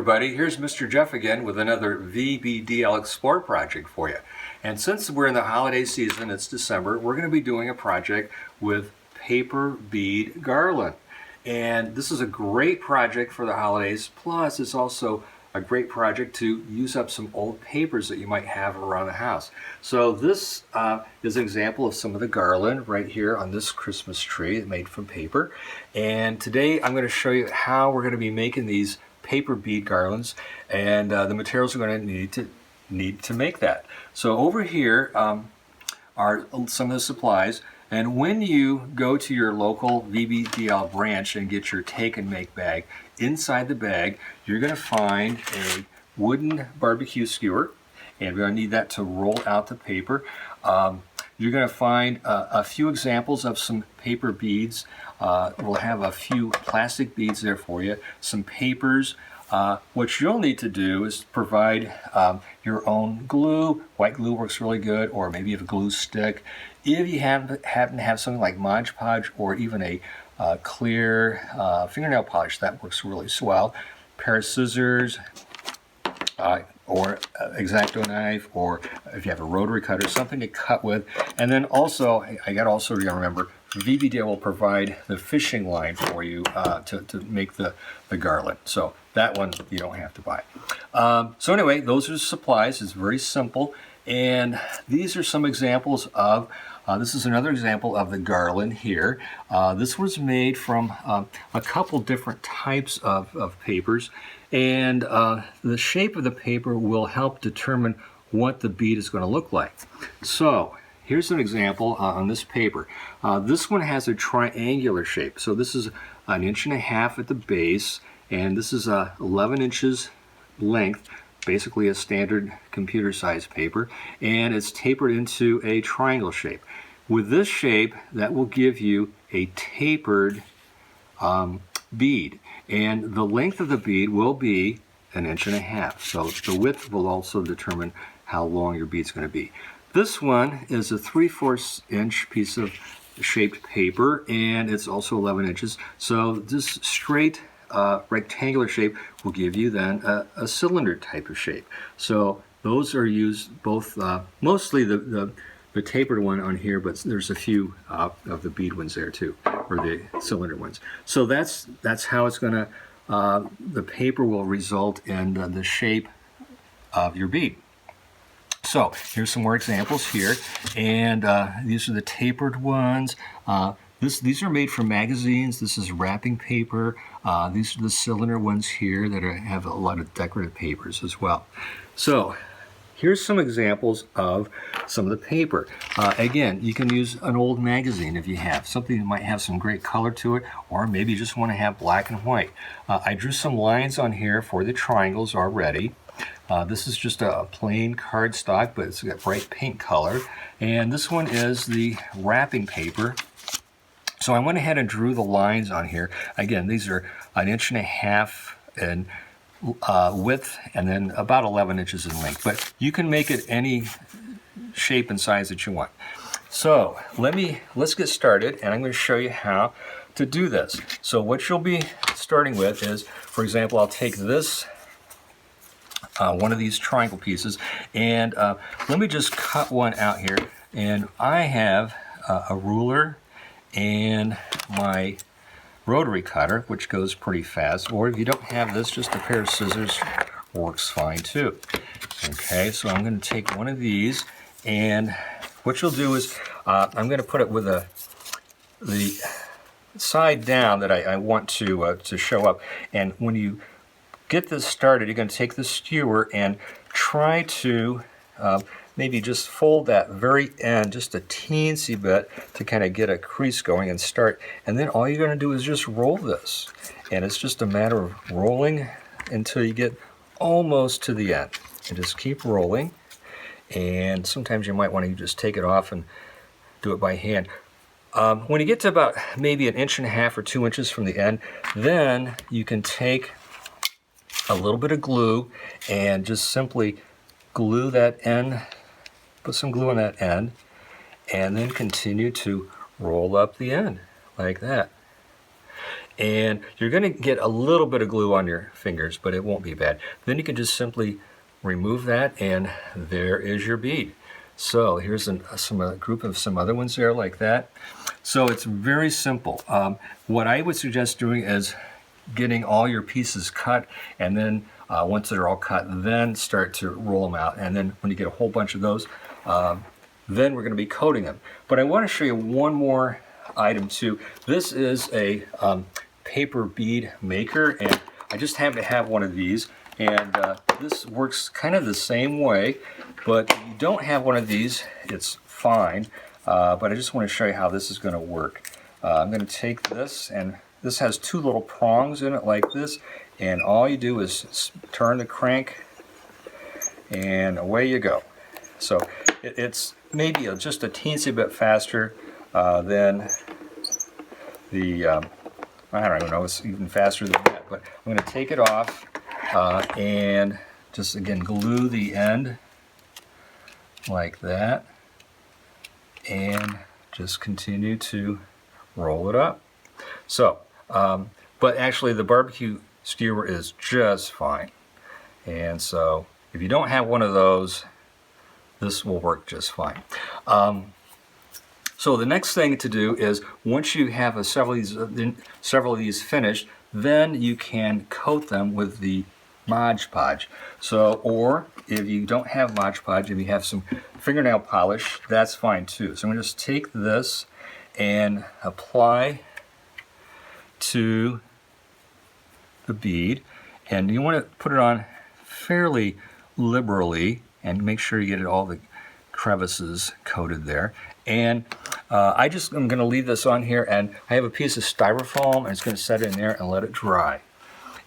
everybody, here's Mr. Jeff again with another VBDL Explore project for you. And since we're in the holiday season, it's December, we're going to be doing a project with paper bead garland. And this is a great project for the holidays, plus it's also a great project to use up some old papers that you might have around the house. So this is an example of some of the garland right here on this Christmas tree made from paper. And today I'm going to show you how we're going to be making these paper bead garlands and the materials we're going to need to make that. So over here are some of the supplies. And when you go to your local VBDL branch and get your take and make bag, inside the bag you're going to find a wooden barbecue skewer, and we're going to need that to roll out the paper. You're going to find a few examples of some paper beads. We'll have a few plastic beads there for you, some papers. What you'll need to do is provide your own glue. White glue works really good, or maybe you have a glue stick. If you happen to have something like Mod Podge or even a clear fingernail polish, that works really well. Pair of scissors, or X-Acto knife, or if you have a rotary cutter, something to cut with. And then also, I got also to remember, VBDL will provide the fishing line for you to make the garland. So that one you don't have to buy. So anyway, those are the supplies. It's very simple. And these are some examples of, this is another example of the garland here. This was made from a couple different types of papers. And the shape of the paper will help determine what the bead is going to look like. So here's an example on this paper. This one has a triangular shape. So this is 1.5 inches at the base, and this is 11 inches length, basically a standard computer size paper, and it's tapered into a triangle shape. With this shape, that will give you a tapered bead, and the length of the bead will be 1.5 inches. So the width will also determine how long your bead's going to be. This one is a 3/4 inch piece of shaped paper, and it's also 11 inches. So this straight rectangular shape will give you then a cylinder type of shape. So those are used both, mostly the tapered one on here, but there's a few of the bead ones there too, or the cylinder ones. So that's how it's going to, the paper will result in the shape of your bead. So here's some more examples here, and these are the tapered ones. These are made from magazines. This is wrapping paper. These are the cylinder ones here that have a lot of decorative papers as well. So here's some examples of some of the paper. Again, you can use an old magazine if you have something that might have some great color to it, or maybe you just want to have black and white. I drew some lines on here for the triangles already. This is just a plain cardstock, but it's got bright pink color. And this one is the wrapping paper. So I went ahead and drew the lines on here. Again, these are 1.5 inches in width, and then about 11 inches in length. But you can make it any shape and size that you want. So let's get started, and I'm going to show you how to do this. So what you'll be starting with is, for example, I'll take this one of these triangle pieces, and let me just cut one out here. And I have a ruler and my rotary cutter, which goes pretty fast, or if you don't have this, just a pair of scissors works fine too. Okay, so I'm going to take one of these, and what you'll do is I'm going to put it with the side down that I want to show up. And when you get this started, you're going to take the skewer and try to maybe just fold that very end just a teensy bit to kind of get a crease going and start. And then all you're going to do is just roll this. And it's just a matter of rolling until you get almost to the end. And just keep rolling. And sometimes you might want to just take it off and do it by hand. When you get to about maybe 1.5 inches or 2 inches from the end, then you can take a little bit of glue and just simply glue that end, put some glue on that end, and then continue to roll up the end like that. And you're going to get a little bit of glue on your fingers, but it won't be bad. Then you can just simply remove that, and there is your bead. So here's a group of some other ones there like that. So it's very simple. What I would suggest doing is getting all your pieces cut, and then once they're all cut, then start to roll them out. And then when you get a whole bunch of those, then we're going to be coating them. But I want to show you one more item too. This is a paper bead maker, and I just happen to have one of these, and this works kind of the same way, but if you don't have one of these, it's fine, but I just want to show you how this is going to work. I'm going to take this, and this has two little prongs in it like this, and all you do is turn the crank, and away you go. So it's maybe just a teensy bit faster than the, I don't even know, it's even faster than that, but I'm going to take it off and just again glue the end like that, and just continue to roll it up. So, but actually the barbecue skewer is just fine, and so if you don't have one of those, this will work just fine. So the next thing to do is, once you have several of these finished, then you can coat them with the Mod Podge. So, or if you don't have Mod Podge, if you have some fingernail polish, that's fine too. So I'm going to just take this and apply to the bead, and you want to put it on fairly liberally and make sure you get all the crevices coated there. And I'm going to leave this on here, and I have a piece of styrofoam, and it's going to set it in there and let it dry.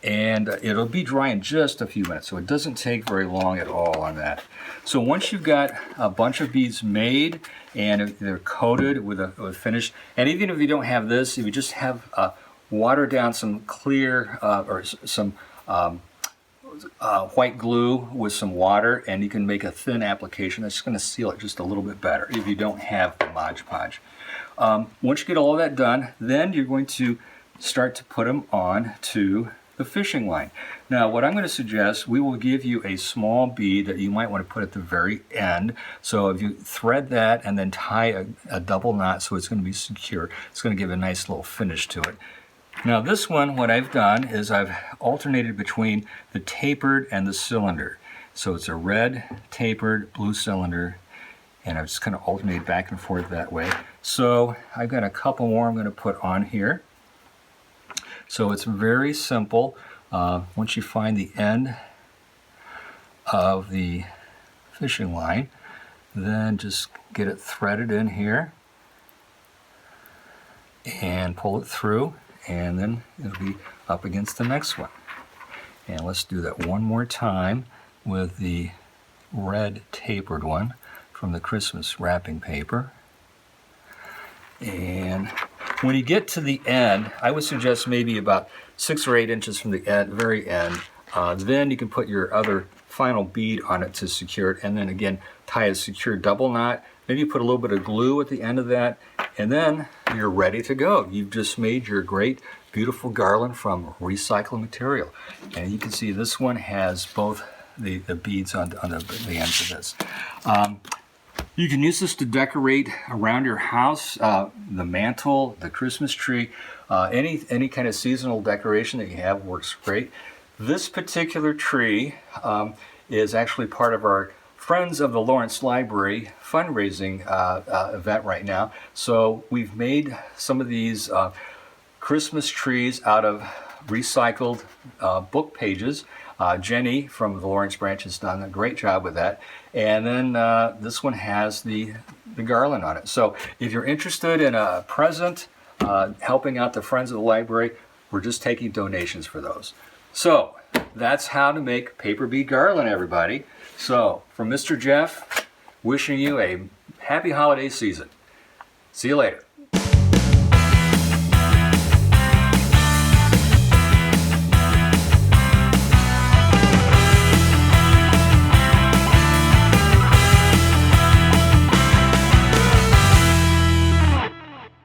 And it'll be dry in just a few minutes, so it doesn't take very long at all on that. So once you've got a bunch of beads made and they're coated with a finish, and even if you don't have this, if you just have watered down some clear or some white glue with some water, and you can make a thin application that's going to seal it just a little bit better if you don't have the Mod Podge. Once you get all of that done, then you're going to start to put them on to the fishing line. Now what I'm going to suggest, we will give you a small bead that you might want to put at the very end. So if you thread that and then tie a double knot so it's going to be secure, it's going to give a nice little finish to it. Now this one, what I've done is I've alternated between the tapered and the cylinder. So it's a red tapered, blue cylinder, and I've just kind of alternated back and forth that way. So I've got a couple more I'm going to put on here. So it's very simple. Once you find the end of the fishing line, then just get it threaded in here and pull it through, and then it'll be up against the next one. And let's do that one more time with the red tapered one from the Christmas wrapping paper. And when you get to the end, I would suggest maybe about 6 or 8 inches from the very end. Then you can put your other final bead on it to secure it, and then again tie a secure double knot. Maybe put a little bit of glue at the end of that, and then you're ready to go. You've just made your great, beautiful garland from recycled material. And you can see this one has both the beads on the ends of this. You can use this to decorate around your house, the mantle, the Christmas tree, any kind of seasonal decoration that you have works great. This particular tree is actually part of our Friends of the Lawrence Library fundraising event right now. So we've made some of these Christmas trees out of recycled book pages. Jenny from the Lawrence branch has done a great job with that. And then this one has the garland on it. So if you're interested in a present, helping out the Friends of the Library, we're just taking donations for those. So that's how to make paper bead garland, everybody. So from Mr. Jeff, wishing you a happy holiday season. See you later.